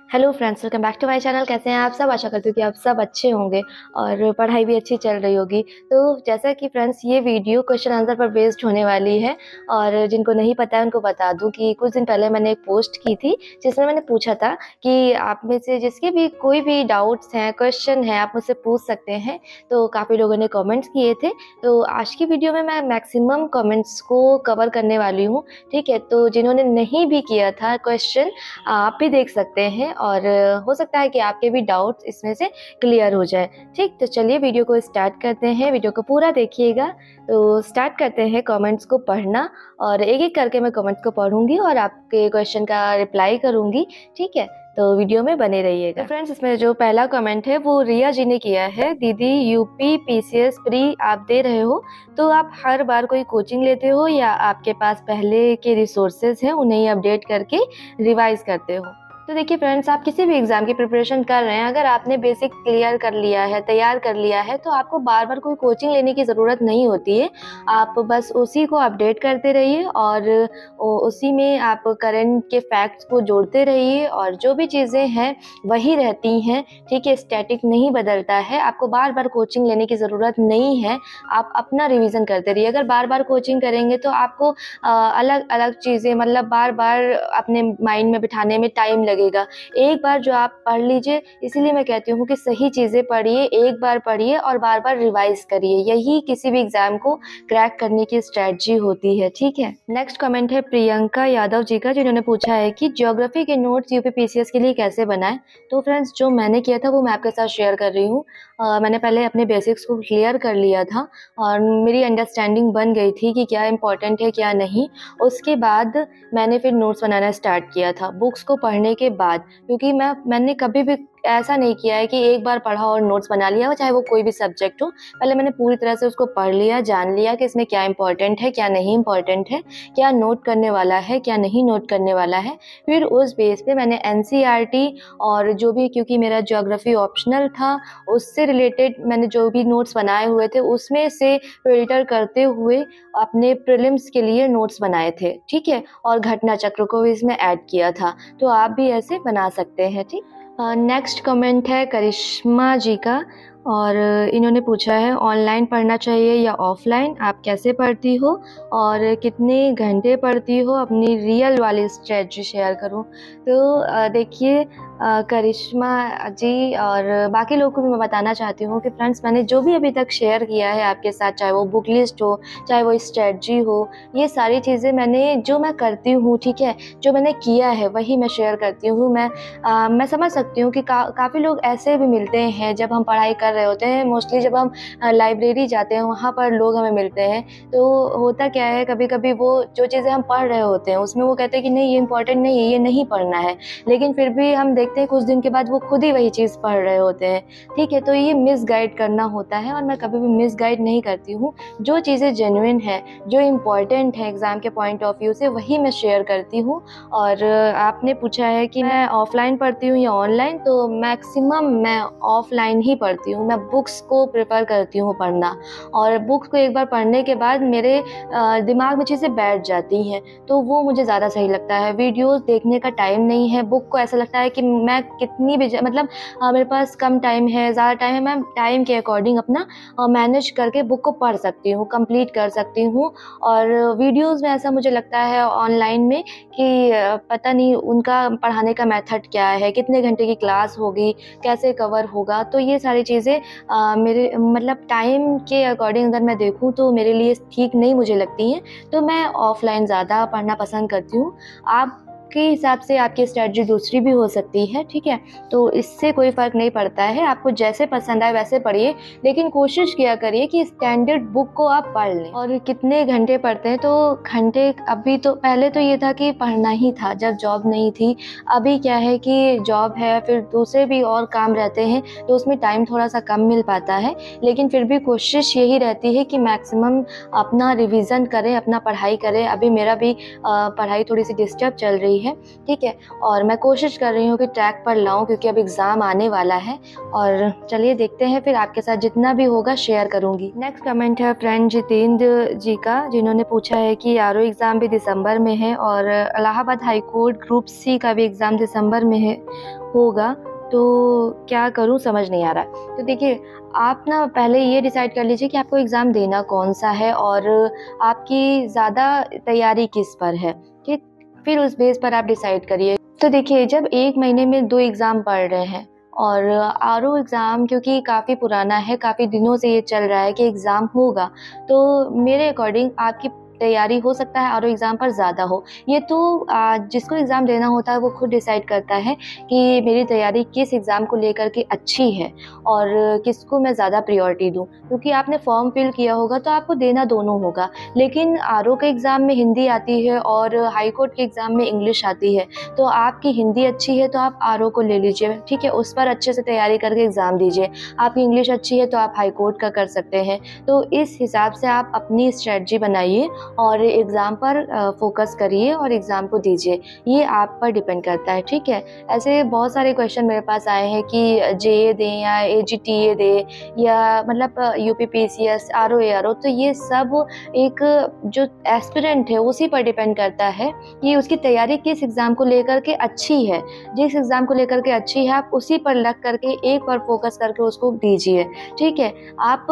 Hello friends, welcome back to my channel. कैसे हैं आप सब? आशा करती हूँ कि आप सब अच्छे होंगे और पढ़ाई भी अच्छी चल रही होगी। तो जैसा कि फ्रेंड्स ये वीडियो क्वेश्चन आंसर पर बेस्ड होने वाली है और जिनको नहीं पता है उनको बता दूं कि कुछ दिन पहले मैंने एक पोस्ट की थी जिसमें मैंने पूछा था कि आप में से जिसके भी कोई भी डाउट्स हैं, क्वेश्चन हैं, आप मुझसे पूछ सकते हैं। तो काफ़ी लोगों ने कॉमेंट्स किए थे। तो आज की वीडियो में मैं मैक्सिमम कॉमेंट्स को कवर करने वाली हूँ। ठीक है, तो जिन्होंने नहीं भी किया था क्वेश्चन, आप भी देख सकते हैं और हो सकता है कि आपके भी डाउट्स इसमें से क्लियर हो जाए। ठीक, तो चलिए वीडियो को स्टार्ट करते हैं। वीडियो को पूरा देखिएगा। तो स्टार्ट करते हैं कमेंट्स को पढ़ना और एक एक करके मैं कमेंट्स को पढ़ूंगी और आपके क्वेश्चन का रिप्लाई करूंगी। ठीक है, तो वीडियो में बने रहिएगा। तो फ्रेंड्स, इसमें जो पहला कमेंट है वो रिया जी ने किया है। दीदी, यूपी पीसीएस प्री आप दे रहे हो तो आप हर बार कोई कोचिंग लेते हो या आपके पास पहले के रिसोर्सेज हैं उन्हें अपडेट करके रिवाइज करते हो? तो देखिए फ्रेंड्स, आप किसी भी एग्जाम की प्रिपरेशन कर रहे हैं, अगर आपने बेसिक क्लियर कर लिया है, तैयार कर लिया है, तो आपको बार बार कोई कोचिंग लेने की ज़रूरत नहीं होती है। आप बस उसी को अपडेट करते रहिए और उसी में आप करंट के फैक्ट्स को जोड़ते रहिए और जो भी चीज़ें हैं वही रहती हैं। ठीक है, स्टैटिक नहीं बदलता है। आपको बार बार कोचिंग लेने की ज़रूरत नहीं है। आप अपना रिविज़न करते रहिए। अगर बार बार कोचिंग करेंगे तो आपको अलग अलग चीज़ें मतलब बार बार अपने माइंड में बिठाने में टाइम लगेगा। एक बार जो आप पढ़ लीजिए, इसीलिए मैं कहती हूँ कि सही चीज़ें पढ़िए, एक बार पढ़िए और बार बार रिवाइज करिए। यही किसी भी एग्जाम को क्रैक करने की स्ट्रेटजी होती है। ठीक है, नेक्स्ट कमेंट है प्रियंका यादव जी का, जिन्होंने पूछा है कि ज्योग्राफी के नोट्स यूपी पीसीएस के लिए कैसे बनाएं। तो फ्रेंड्स, जो मैंने किया था वो मैं आपके साथ शेयर कर रही हूँ। मैंने पहले अपने बेसिक्स को क्लियर कर लिया था और मेरी अंडरस्टैंडिंग बन गई थी कि क्या इंपॉर्टेंट है क्या नहीं। उसके बाद मैंने फिर नोट्स बनाना स्टार्ट किया था बुक्स को पढ़ने के बाद, क्योंकि मैंने कभी भी ऐसा नहीं किया है कि एक बार पढ़ा और नोट्स बना लिया, चाहे वो कोई भी सब्जेक्ट हो। पहले मैंने पूरी तरह से उसको पढ़ लिया, जान लिया कि इसमें क्या इंपॉर्टेंट है, क्या नहीं इंपॉर्टेंट है, क्या नोट करने वाला है, क्या नहीं नोट करने वाला है। फिर उस बेस पे मैंने एनसीईआरटी और जो भी, क्योंकि मेरा ज्योग्राफी ऑप्शनल था, उससे रिलेटेड मैंने जो भी नोट्स बनाए हुए थे उसमें से फिल्टर करते हुए अपने प्रीलिम्स के लिए नोट्स बनाए थे। ठीक है, और घटना चक्र को भी इसमें ऐड किया था। तो आप भी ऐसे बना सकते हैं। ठीक, नेक्स्ट कमेंट है करिश्मा जी का और इन्होंने पूछा है ऑनलाइन पढ़ना चाहिए या ऑफलाइन, आप कैसे पढ़ती हो और कितने घंटे पढ़ती हो, अपनी रियल वाली स्ट्रेटजी शेयर करूं। तो देखिए करिश्मा जी और बाकी लोगों को भी मैं बताना चाहती हूँ कि फ्रेंड्स, मैंने जो भी अभी तक शेयर किया है आपके साथ, चाहे वो बुक लिस्ट हो, चाहे वो स्ट्रेटजी हो, ये सारी चीज़ें मैंने जो मैं करती हूँ, ठीक है, जो मैंने किया है वही मैं शेयर करती हूँ। मैं समझ सकती हूँ कि काफ़ी लोग ऐसे भी मिलते हैं जब हम पढ़ाई कर रहे होते हैं। मोस्टली जब हम लाइब्रेरी जाते हैं वहाँ पर लोग हमें मिलते हैं, तो होता क्या है, कभी कभी वो जो चीज़ें हम पढ़ रहे होते हैं उसमें वो कहते हैं कि नहीं ये इंपॉर्टेंट नहीं है, ये नहीं पढ़ना है, लेकिन फिर भी हम देखते हैं कुछ दिन के बाद वो खुद ही वही चीज़ पढ़ रहे होते हैं। ठीक है, तो ये मिस गाइड करना होता है और मैं कभी भी मिस गाइड नहीं करती हूँ। जो चीज़ें जेन्युइन है, जो इम्पॉर्टेंट है एग्ज़ाम के पॉइंट ऑफ व्यू से, वही मैं शेयर करती हूँ। और आपने पूछा है कि मैं ऑफलाइन पढ़ती हूँ या ऑनलाइन, तो मैक्सिमम मैं ऑफलाइन ही पढ़ती हूँ। मैं बुक्स को प्रेफर करती हूँ पढ़ना, और बुक्स को एक बार पढ़ने के बाद मेरे दिमाग में चीज़ें बैठ जाती हैं, तो वो मुझे ज़्यादा सही लगता है। वीडियोस देखने का टाइम नहीं है, बुक को ऐसा लगता है कि मैं कितनी भी मतलब मेरे पास कम टाइम है, ज़्यादा टाइम है, मैं टाइम के अकॉर्डिंग अपना मैनेज करके बुक को पढ़ सकती हूँ, कंप्लीट कर सकती हूँ। और वीडियोज़ में ऐसा मुझे लगता है ऑनलाइन में कि पता नहीं उनका पढ़ाने का मेथड क्या है, कितने घंटे की क्लास होगी, कैसे कवर होगा। तो ये सारी चीज़ें मेरे मतलब टाइम के अकॉर्डिंग अगर मैं देखूँ तो मेरे लिए ठीक नहीं मुझे लगती हैं। तो मैं ऑफलाइन ज़्यादा पढ़ना पसंद करती हूँ। आप के हिसाब से आपकी स्ट्रेटजी दूसरी भी हो सकती है। ठीक है, तो इससे कोई फ़र्क नहीं पड़ता है, आपको जैसे पसंद आए वैसे पढ़िए, लेकिन कोशिश किया करिए कि स्टैंडर्ड बुक को आप पढ़ लें। और कितने घंटे पढ़ते हैं, तो घंटे अभी तो, पहले तो ये था कि पढ़ना ही था जब जॉब नहीं थी। अभी क्या है कि जॉब है, फिर दूसरे भी और काम रहते हैं, तो उसमें टाइम थोड़ा सा कम मिल पाता है, लेकिन फिर भी कोशिश यही रहती है कि मैक्सिमम अपना रिविज़न करें, अपना पढ़ाई करें। अभी मेरा भी पढ़ाई थोड़ी सी डिस्टर्ब चल रही है। ठीक है, और मैं कोशिश कर रही हूँ कि ट्रैक पर लाऊं, क्योंकि अब एग्ज़ाम आने वाला है। और चलिए देखते हैं, फिर आपके साथ जितना भी होगा शेयर करूँगी। नेक्स्ट कमेंट है फ्रेंड जितेंद्र जी का, जिन्होंने पूछा है कि आरओ एग्ज़ाम भी दिसंबर में है और Allahabad high court group C का भी एग्ज़ाम दिसंबर में है, होगा तो क्या करूं समझ नहीं आ रहा। तो देखिए, आप ना पहले ये डिसाइड कर लीजिए कि आपको एग्ज़ाम देना कौन सा है और आपकी ज़्यादा तैयारी किस पर है, ठीक? फिर उस बेस पर आप डिसाइड करिए। तो देखिए, जब 1 महीने में 2 एग्ज़ाम पड़ रहे हैं और आरओ एग्ज़ाम क्योंकि काफ़ी पुराना है, काफ़ी दिनों से ये चल रहा है कि एग्ज़ाम होगा, तो मेरे अकॉर्डिंग आपकी तैयारी हो सकता है आरओ एग्ज़ाम पर ज़्यादा हो। ये तो जिसको एग्ज़ाम देना होता है वो खुद डिसाइड करता है कि मेरी तैयारी किस एग्ज़ाम को लेकर के अच्छी है और किसको मैं ज़्यादा प्रायोरिटी दूँ। क्योंकि आपने फॉर्म फिल किया होगा तो आपको देना दोनों होगा, लेकिन आरओ के एग्ज़ाम में हिंदी आती है और हाई कोर्ट के एग्ज़ाम में इंग्लिश आती है। तो आपकी हिंदी अच्छी है तो आप आरओ को ले लीजिए, ठीक है? उस पर अच्छे से तैयारी करके एग्ज़ाम दीजिए। आपकी इंग्लिश अच्छी है तो आप हाई कोर्ट का कर सकते हैं। तो इस हिसाब से आप अपनी स्ट्रैटेजी बनाइए और एग्ज़ाम पर फोकस करिए और एग्ज़ाम को दीजिए। ये आप पर डिपेंड करता है, ठीक है? ऐसे बहुत सारे क्वेश्चन मेरे पास आए हैं कि जेईई दें या एजीटीए दें या मतलब यूपीपीसीएस, आरओ, एआरओ। तो ये सब एक जो एस्पिरेंट है उसी पर डिपेंड करता है कि उसकी तैयारी किस एग्ज़ाम को लेकर के अच्छी है। जिस एग्ज़ाम को लेकर के अच्छी है आप उसी पर लग करके एक पर फोकस करके उसको दीजिए, ठीक है? आप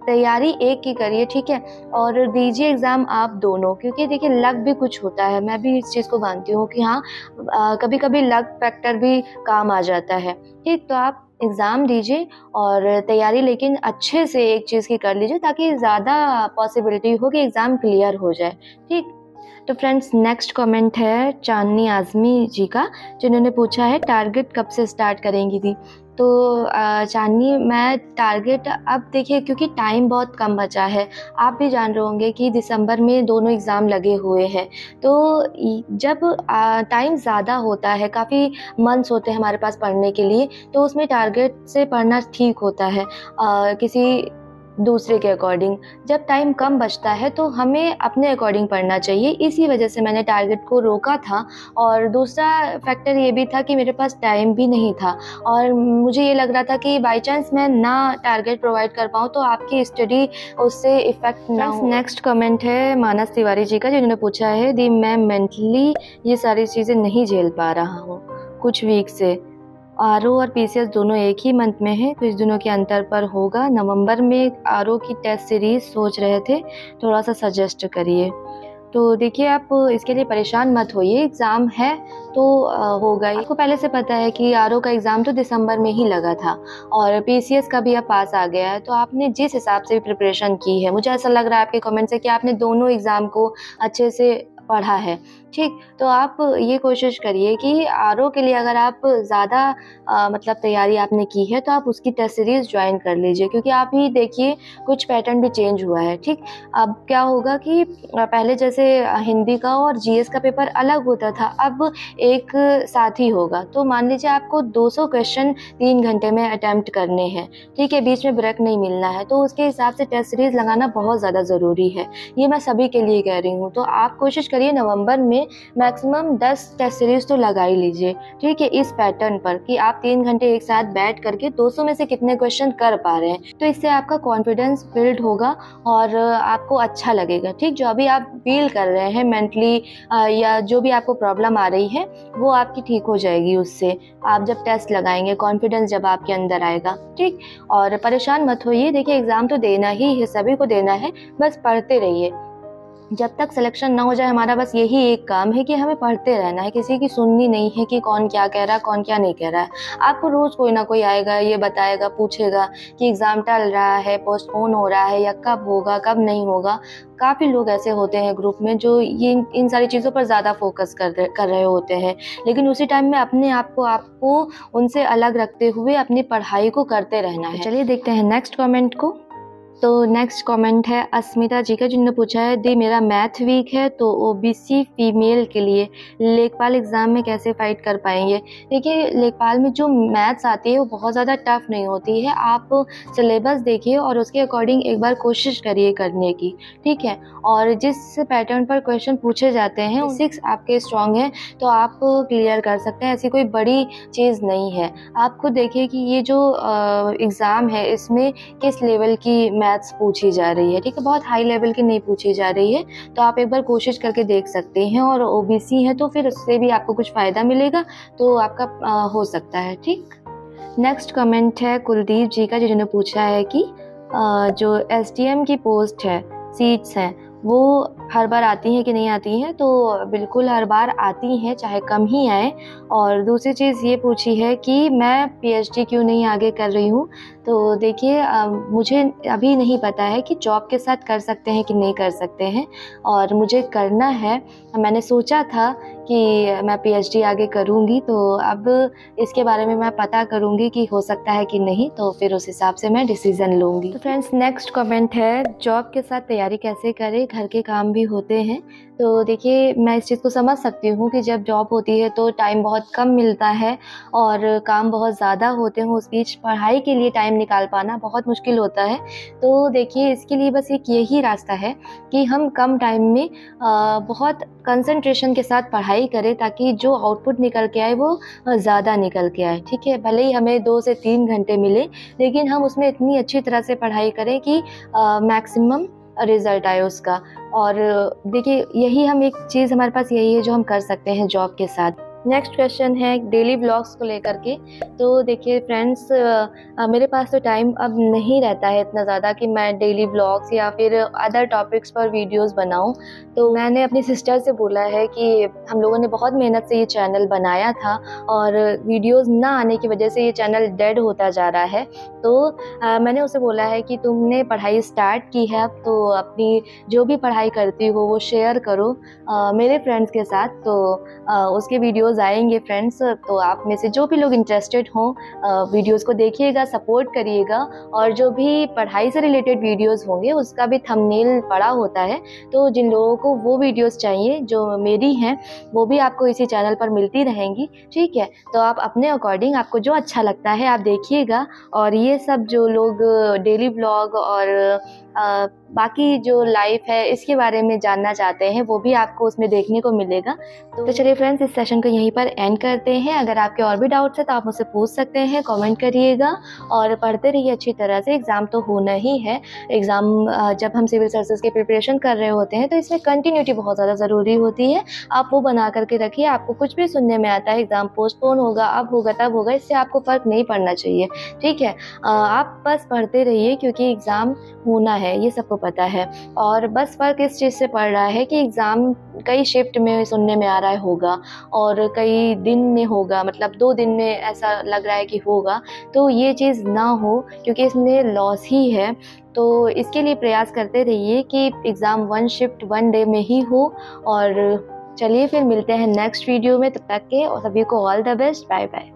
तैयारी एक की करिए, ठीक है? और दीजिए एग्ज़ाम आप दोनों, क्योंकि देखिए लक भी कुछ होता है। मैं भी इस चीज़ को मानती हूँ कि हाँ, कभी-कभी लक फैक्टर भी काम आ जाता है, ठीक? तो आप एग्ज़ाम दीजिए और तैयारी लेकिन अच्छे से एक चीज़ की कर लीजिए ताकि ज़्यादा पॉसिबिलिटी हो कि एग्ज़ाम क्लियर हो जाए, ठीक? तो फ्रेंड्स, नेक्स्ट कमेंट है चांदनी आज़मी जी का, जिन्होंने पूछा है टारगेट कब से स्टार्ट करेंगी दी? तो चांदनी, मैं टारगेट अब देखिए क्योंकि टाइम बहुत कम बचा है, आप भी जान रहे होंगे कि दिसंबर में दोनों एग्ज़ाम लगे हुए हैं। तो जब टाइम ज़्यादा होता है, काफ़ी मंथ्स होते हैं हमारे पास पढ़ने के लिए, तो उसमें टारगेट से पढ़ना ठीक होता है किसी दूसरे के अकॉर्डिंग। जब टाइम कम बचता है तो हमें अपने अकॉर्डिंग पढ़ना चाहिए, इसी वजह से मैंने टारगेट को रोका था। और दूसरा फैक्टर ये भी था कि मेरे पास टाइम भी नहीं था और मुझे ये लग रहा था कि बाय चांस मैं ना टारगेट प्रोवाइड कर पाऊँ तो आपकी स्टडी उससे इफ़ेक्ट ना हो। नेक्स्ट कमेंट है मानस तिवारी जी का, जिन्होंने पूछा है दी मैं मेंटली ये सारी चीज़ें नहीं झेल पा रहा हूँ कुछ वीक से। आरओ और पीसीएस दोनों एक ही मंथ में है, कुछ दिनों के अंतर पर होगा। नवंबर में आरओ की टेस्ट सीरीज़ सोच रहे थे, थोड़ा सा सजेस्ट करिए। तो देखिए, आप इसके लिए परेशान मत होइए, एग्ज़ाम है तो होगा ही। आपको पहले से पता है कि आरओ का एग्ज़ाम तो दिसंबर में ही लगा था और पीसीएस का भी अब पास आ गया है। तो आपने जिस हिसाब से प्रिपरेशन की है, मुझे ऐसा लग रहा है आपके कमेंट से कि आपने दोनों एग्ज़ाम को अच्छे से पढ़ा है, ठीक? तो आप ये कोशिश करिए कि आरओ के लिए अगर आप ज़्यादा मतलब तैयारी आपने की है तो आप उसकी टेस्ट सीरीज़ ज्वाइन कर लीजिए, क्योंकि आप ही देखिए कुछ पैटर्न भी चेंज हुआ है, ठीक? अब क्या होगा कि पहले जैसे हिंदी का और जीएस का पेपर अलग होता था, अब एक साथ ही होगा। तो मान लीजिए आपको 200 क्वेश्चन 3 घंटे में अटेम्प्ट करने हैं, ठीक है? बीच में ब्रेक नहीं मिलना है, तो उसके हिसाब से टेस्ट सीरीज़ लगाना बहुत ज़्यादा ज़रूरी है। ये मैं सभी के लिए कह रही हूँ। तो आप कोशिश करिए नवंबर में मैक्सिमम 10 टेस्ट सीरीज़ तो लगा ही लीजिए, ठीक है? इस पैटर्न पर कि आप 3 घंटे एक साथ बैठ करके 200 में से कितने क्वेश्चन कर पा रहे हैं। तो इससे आपका कॉन्फिडेंस बिल्ड होगा और आपको अच्छा लगेगा, ठीक? जो अभी आप फील कर रहे हैं मेंटली या जो भी आपको प्रॉब्लम आ रही है वो आपकी ठीक हो जाएगी उससे। आप जब टेस्ट लगाएंगे, कॉन्फिडेंस जब आपके अंदर आएगा, ठीक? और परेशान मत होइए, देखिए एग्ज़ाम तो देना ही है, सभी को देना है, बस पढ़ते रहिए। जब तक सिलेक्शन ना हो जाए, हमारा बस यही एक काम है कि हमें पढ़ते रहना है, किसी की सुननी नहीं है कि कौन क्या कह रहा है, कौन क्या नहीं कह रहा है। आपको रोज़ कोई ना कोई आएगा, ये बताएगा, पूछेगा कि एग्ज़ाम टल रहा है, पोस्टपोन हो रहा है या कब होगा, कब नहीं होगा। काफ़ी लोग ऐसे होते हैं ग्रुप में जो ये इन सारी चीज़ों पर ज़्यादा फोकस कर रहे होते हैं, लेकिन उसी टाइम में अपने आपको उनसे अलग रखते हुए अपनी पढ़ाई को करते रहना है। चलिए देखते हैं नेक्स्ट कमेंट को। तो नेक्स्ट कमेंट है अस्मिता जी का, जिन्होंने पूछा है दी मेरा मैथ वीक है तो ओबीसी फीमेल के लिए लेखपाल एग्ज़ाम में कैसे फाइट कर पाएंगे। देखिए, लेखपाल में जो मैथ्स आती है वो बहुत ज़्यादा टफ नहीं होती है। आप सिलेबस देखिए और उसके अकॉर्डिंग एक बार कोशिश करिए करने की, ठीक है? और जिस पैटर्न पर क्वेश्चन पूछे जाते हैं 6 आपके स्ट्रॉन्ग है तो आप क्लियर कर सकते हैं, ऐसी कोई बड़ी चीज़ नहीं है। आप खुद देखिए कि ये जो एग्ज़ाम है इसमें किस लेवल की मैथ मैथ्स पूछी जा रही है, ठीक है, बहुत हाई लेवल की नहीं पूछी जा रही है। तो आप एक बार कोशिश करके देख सकते हैं, और ओबीसी है तो फिर उससे भी आपको कुछ फ़ायदा मिलेगा, तो आपका हो सकता है, ठीक। नेक्स्ट कमेंट है कुलदीप जी का, जिन्होंने पूछा है कि जो एसडीएम की पोस्ट है, सीट्स हैं, वो हर बार आती हैं कि नहीं आती हैं। तो बिल्कुल हर बार आती हैं, चाहे कम ही आए। और दूसरी चीज़ ये पूछी है कि मैं पीएचडी क्यों नहीं आगे कर रही हूँ। तो देखिए, मुझे अभी नहीं पता है कि जॉब के साथ कर सकते हैं कि नहीं कर सकते हैं, और मुझे करना है। मैंने सोचा था कि मैं पीएचडी आगे करूँगी, तो अब इसके बारे में मैं पता करूँगी कि हो सकता है कि नहीं, तो फिर उस हिसाब से मैं डिसीज़न लूँगी। तो फ्रेंड्स, नेक्स्ट कमेंट है, जॉब के साथ तैयारी कैसे करें, घर के काम भी होते हैं। तो देखिए, मैं इस चीज़ को समझ सकती हूँ कि जब जॉब होती है तो टाइम बहुत कम मिलता है और काम बहुत ज़्यादा होते हैं, उस बीच पढ़ाई के लिए टाइम निकाल पाना बहुत मुश्किल होता है। तो देखिए, इसके लिए बस एक यही रास्ता है कि हम कम टाइम में बहुत कंसंट्रेशन के साथ पढ़ाई करें, ताकि जो आउटपुट निकल के आए वो ज़्यादा निकल के आए, ठीक है। भले ही हमें 2 से 3 घंटे मिले, लेकिन हम उसमें इतनी अच्छी तरह से पढ़ाई करें कि मैक्सिमम रिज़ल्ट आए उसका। और देखिए, यही हम एक चीज़ हमारे पास यही है जो हम कर सकते हैं जॉब के साथ। नेक्स्ट क्वेश्चन है डेली व्लॉग्स को लेकर के। तो देखिए फ्रेंड्स, मेरे पास तो टाइम अब नहीं रहता है इतना ज़्यादा कि मैं डेली व्लॉग्स या फिर अदर टॉपिक्स पर वीडियोस बनाऊं। तो मैंने अपनी सिस्टर से बोला है कि हम लोगों ने बहुत मेहनत से ये चैनल बनाया था, और वीडियोस ना आने की वजह से ये चैनल डेड होता जा रहा है। तो मैंने उसे बोला है कि तुमने पढ़ाई स्टार्ट की है, अब तो अपनी जो भी पढ़ाई करती हो वो शेयर करो मेरे फ्रेंड्स के साथ। तो उसके वीडियोस आएंगे फ्रेंड्स, तो आप में से जो भी लोग इंटरेस्टेड हों वीडियोस को देखिएगा, सपोर्ट करिएगा। और जो भी पढ़ाई से रिलेटेड वीडियोस होंगे उसका भी थंबनेल पड़ा होता है, तो जिन लोगों को वो वीडियोस चाहिए जो मेरी हैं, वो भी आपको इसी चैनल पर मिलती रहेंगी, ठीक है। तो आप अपने अकॉर्डिंग आपको जो अच्छा लगता है आप देखिएगा। और ये सब जो लोग डेली व्लॉग और बाकी जो लाइफ है इसके बारे में जानना चाहते हैं, वो भी आपको उसमें देखने को मिलेगा। तो चलिए फ्रेंड्स, इस सेशन को यहीं पर एंड करते हैं। अगर आपके और भी डाउट्स हैं तो आप मुझसे पूछ सकते हैं, कमेंट करिएगा और पढ़ते रहिए अच्छी तरह से। एग्ज़ाम तो होना ही है। एग्ज़ाम जब हम सिविल सर्विसेज की प्रिपरेशन कर रहे होते हैं तो इसमें कंटिन्यूटी बहुत ज़्यादा ज़रूरी होती है। आप वो बना करके रखिए। आपको कुछ भी सुनने में आता है एग्ज़ाम पोस्टपोन होगा, अब होगा, तब होगा, इससे आपको फ़र्क नहीं पड़ना चाहिए, ठीक है। आप बस पढ़ते रहिए, क्योंकि एग्ज़ाम होना है, ये सबको पता है। और बस फ़र्क इस चीज़ से पड़ रहा है कि एग्ज़ाम कई शिफ्ट में सुनने में आ रहा है होगा, और कई दिन में होगा, मतलब 2 दिन में ऐसा लग रहा है कि होगा। तो ये चीज़ ना हो, क्योंकि इसमें लॉस ही है। तो इसके लिए प्रयास करते रहिए कि एग्ज़ाम 1 शिफ्ट 1 डे में ही हो। और चलिए फिर मिलते हैं नेक्स्ट वीडियो में, तब तक के सभी को all the best, bye bye.